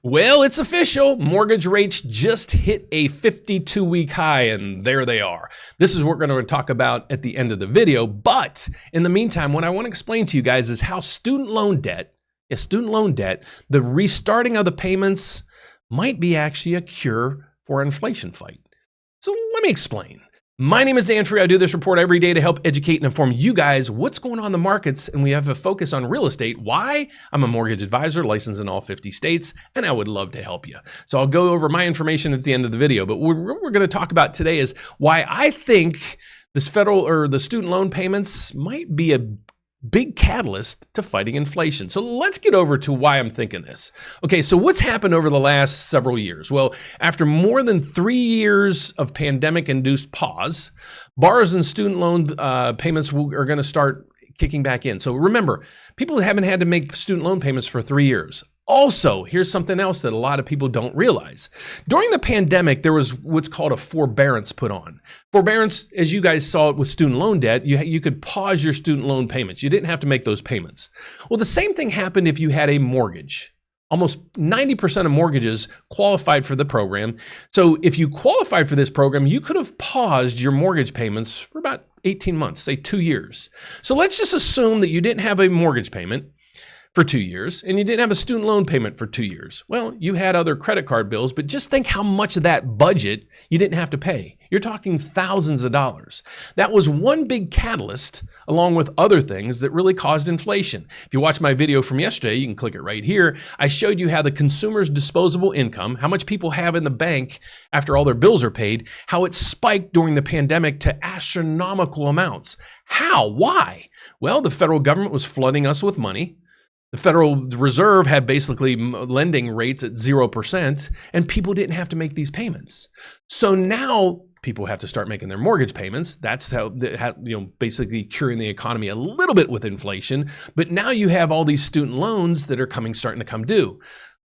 Well, it's official. Mortgage rates just hit a 52-week high, and there they are. This is what we're going to talk about at the end of the video. But in the meantime, what I want to explain to you guys is how student loan debt, the restarting of the payments might be actually a cure for an inflation fight. So let me explain. My name is Dan Free. I do this report every day to help educate and inform you guys what's going on in the markets, and we have a focus on real estate. Why? I'm a mortgage advisor licensed in all 50 states, and I would love to help you. So I'll go over my information at the end of the video, but what we're going to talk about today is why I think this federal or the student loan payments might be a big catalyst to fighting inflation. So let's get over to why I'm thinking this. Okay, so what's happened over the last several years? Well, after more than 3 years of pandemic-induced pause, borrowers and student loan payments are going to start kicking back in. So remember, people haven't had to make student loan payments for 3 years. Also, here's something else that a lot of people don't realize. During the pandemic, there was what's called a forbearance put on. Forbearance, as you guys saw it with student loan debt, you could pause your student loan payments. You didn't have to make those payments. Well, the same thing happened if you had a mortgage. Almost 90% of mortgages qualified for the program. So if you qualified for this program, you could have paused your mortgage payments for about 18 months, say 2 years. So let's just assume that you didn't have a mortgage payment for 2 years, and you didn't have a student loan payment for 2 years. Well, you had other credit card bills, but just think how much of that budget you didn't have to pay. You're talking thousands of dollars. That was one big catalyst, along with other things, that really caused inflation. If you watch my video from yesterday, you can click it right here. I showed you how the consumer's disposable income, how much people have in the bank after all their bills are paid, how it spiked during the pandemic to astronomical amounts. How? Why? Well, the federal government was flooding us with money. The Federal Reserve had basically lending rates at 0%, and people didn't have to make these payments. So now people have to start making their mortgage payments. That's how basically curing the economy a little bit with inflation. But now you have all these student loans that are starting to come due.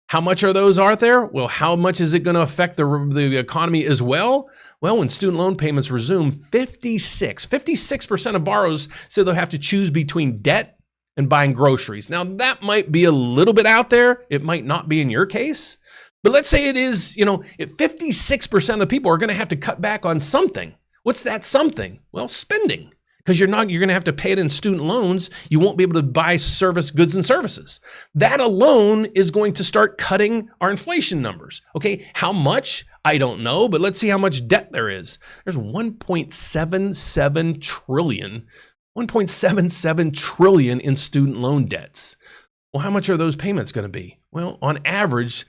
How much are those out there? Well, how much is it going to affect the economy as well? Well, when student loan payments resume, 56% of borrowers say they'll have to choose between debt and buying groceries. Now, that might be a little bit out there. It might not be in your case. But let's say it is, if 56% of people are going to have to cut back on something. What's that something? Well, spending. Because you're going to have to pay it in student loans. You won't be able to buy goods and services. That alone is going to start cutting our inflation numbers. Okay, how much? I don't know, but let's see how much debt there is. There's 1.77 trillion in student loan debts. Well, how much are those payments going to be? Well, on average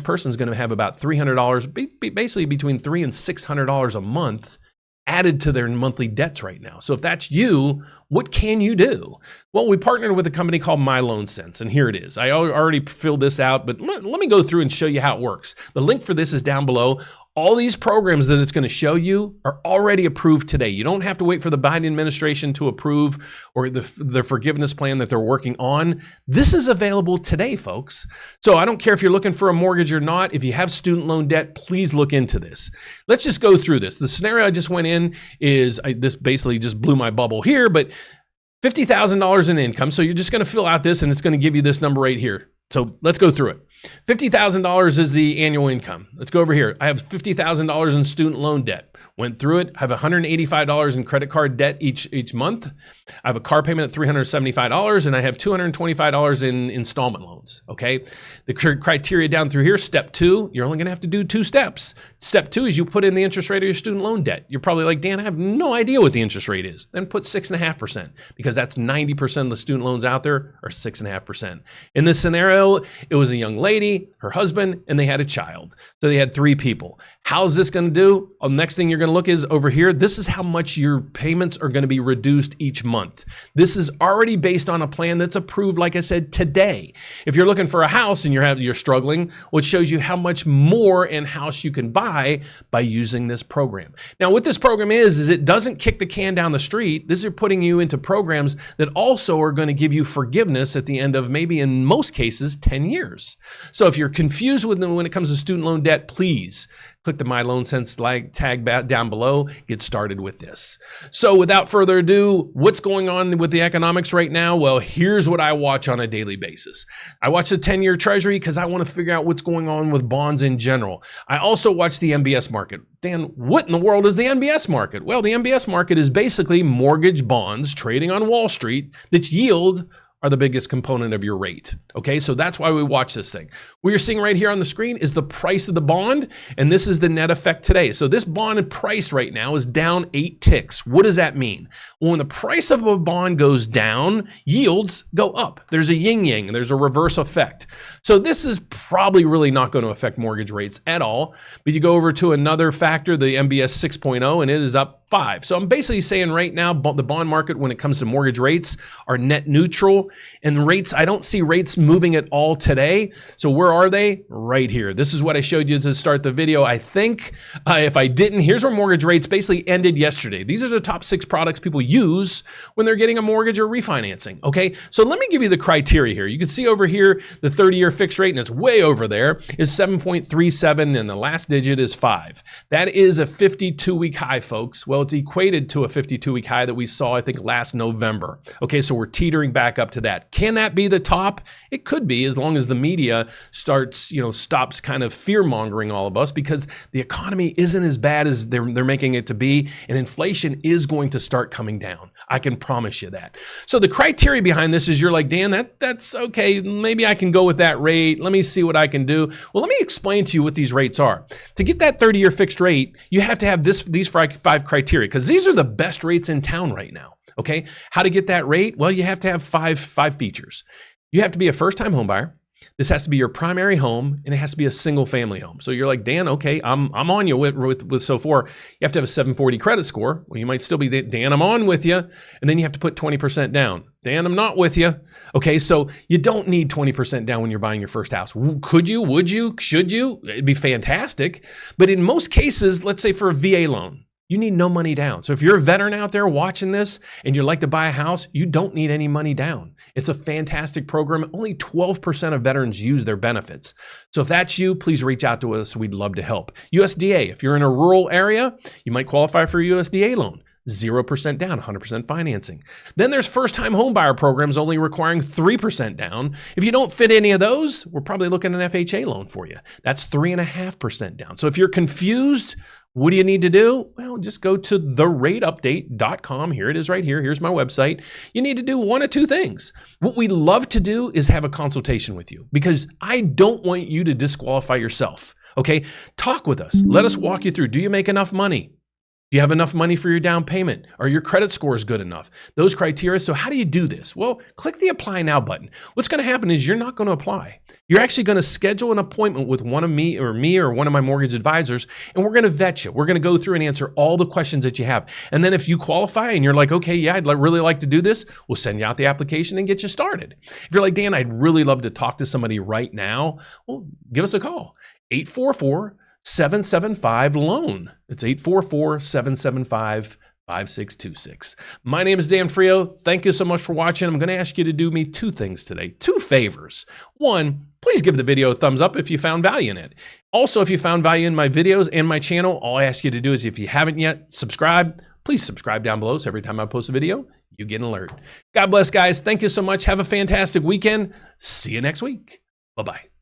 person is going to have about $300, basically between $300 and $600 a month added to their monthly debts right now. So if that's you, what can you do? Well, we partnered with a company called MyLoanSense, and here it is. I already filled this out, but let me go through and show you how it works. The link for this is down below. All these programs that it's going to show you are already approved today. You don't have to wait for the Biden administration to approve or the forgiveness plan that they're working on. This is available today, folks. So I don't care if you're looking for a mortgage or not. If you have student loan debt, please look into this. Let's just go through this. The scenario I just went in is, this basically just blew my bubble here, but $50,000 in income. So you're just going to fill out this and it's going to give you this number right here. So let's go through it. $50,000 is the annual income. Let's go over here. I have $50,000 in student loan debt. Went through it. I have $185 in credit card debt each month. I have a car payment at $375, and I have $225 in installment loans. Okay. The criteria down through here, step 2, you're only going to have to do 2 steps. Step 2 is you put in the interest rate of your student loan debt. You're probably like, Dan, I have no idea what the interest rate is. Then put 6.5%, because that's 90% of the student loans out there are 6.5%. In this scenario, it was a young lady, her husband, and they had a child. So they had 3 people. How's this going to do? The next thing you're going to look is over here. This is how much your payments are going to be reduced each month. This is already based on a plan that's approved, like I said, today. If you're looking for a house and you're struggling, well, it shows you how much more in house you can buy by using this program. Now, what this program is it doesn't kick the can down the street. This is putting you into programs that also are going to give you forgiveness at the end of maybe, in most cases, 10 years. So if you're confused with them when it comes to student loan debt, please click the My Loan Sense tag down below. Get started with this. So without further ado, what's going on with the economics right now? Well, here's what I watch on a daily basis. I watch the 10-year Treasury because I want to figure out what's going on with bonds in general. I also watch the MBS market. Dan, what in the world is the MBS market? Well, the MBS market is basically mortgage bonds trading on Wall Street that yield are the biggest component of your rate. Okay, so that's why we watch this thing. What you're seeing right here on the screen is the price of the bond, and this is the net effect today. So this bond price right now is down 8 ticks. What does that mean? Well, when the price of a bond goes down, yields go up. There's a yin-yang, and there's a reverse effect. So this is probably really not going to affect mortgage rates at all, but you go over to another factor, the MBS 6.0, and it is up 5. So I'm basically saying right now, the bond market, when it comes to mortgage rates, are net neutral. And rates, I don't see rates moving at all today. So where are they? Right here. This is what I showed you to start the video. I think if I didn't, here's where mortgage rates basically ended yesterday. These are the top 6 products people use when they're getting a mortgage or refinancing. Okay, so let me give you the criteria here. You can see over here, the 30-year fixed rate, and it's way over there, is 7.37, and the last digit is 5. That is a 52-week high, folks. Well, it's equated to a 52-week high that we saw, I think, last November. Okay, so we're teetering back up to that. Can that be the top? It could be, as long as the media stops kind of fear-mongering all of us, because the economy isn't as bad as they're making it to be, and inflation is going to start coming down. I can promise you that. So the criteria behind this is, you're like, Dan, that's okay. Maybe I can go with that rate. Let me see what I can do. Well, let me explain to you what these rates are. To get that 30-year fixed rate, you have to have these 5 criteria, because these are the best rates in town right now. Okay, how to get that rate? Well, you have to have five features. You have to be a first-time home buyer. This has to be your primary home, and it has to be a single-family home. So you're like, Dan, okay, I'm on you with so far. You have to have a 740 credit score. Well, you might still be, Dan, I'm on with you. And then you have to put 20% down. Dan, I'm not with you. Okay, so you don't need 20% down when you're buying your first house. Could you? Would you? Should you? It'd be fantastic. But in most cases, let's say for a VA loan, you need no money down. So if you're a veteran out there watching this and you'd like to buy a house, you don't need any money down. It's a fantastic program. Only 12% of veterans use their benefits. So if that's you, please reach out to us. We'd love to help. USDA, if you're in a rural area, you might qualify for a USDA loan. 0% down, 100% financing. Then there's first-time homebuyer programs only requiring 3% down. If you don't fit any of those, we're probably looking at an FHA loan for you. That's 3.5% down. So if you're confused, what do you need to do? Well, just go to therateupdate.com. Here it is right here. Here's my website. You need to do one of 2 things. What we love to do is have a consultation with you, because I don't want you to disqualify yourself. Okay? Talk with us. Let us walk you through. Do you make enough money? Do you have enough money for your down payment? Are your credit scores good enough? Those criteria. So how do you do this? Well, click the Apply Now button. What's going to happen is you're not going to apply. You're actually going to schedule an appointment with one of me or one of my mortgage advisors, and we're going to vet you. We're going to go through and answer all the questions that you have. And then if you qualify and you're like, okay, yeah, I'd really like to do this, we'll send you out the application and get you started. If you're like, Dan, I'd really love to talk to somebody right now, well, give us a call. 844-775-LOAN. It's 844-775-5626. My name is Dan Frio. Thank you so much for watching. I'm going to ask you to do me 2 things today, 2 favors. One, please give the video a thumbs up if you found value in it. Also, if you found value in my videos and my channel, all I ask you to do is, if you haven't yet, subscribe. Please subscribe down below, so every time I post a video, you get an alert. God bless, guys. Thank you so much. Have a fantastic weekend. See you next week. Bye-bye.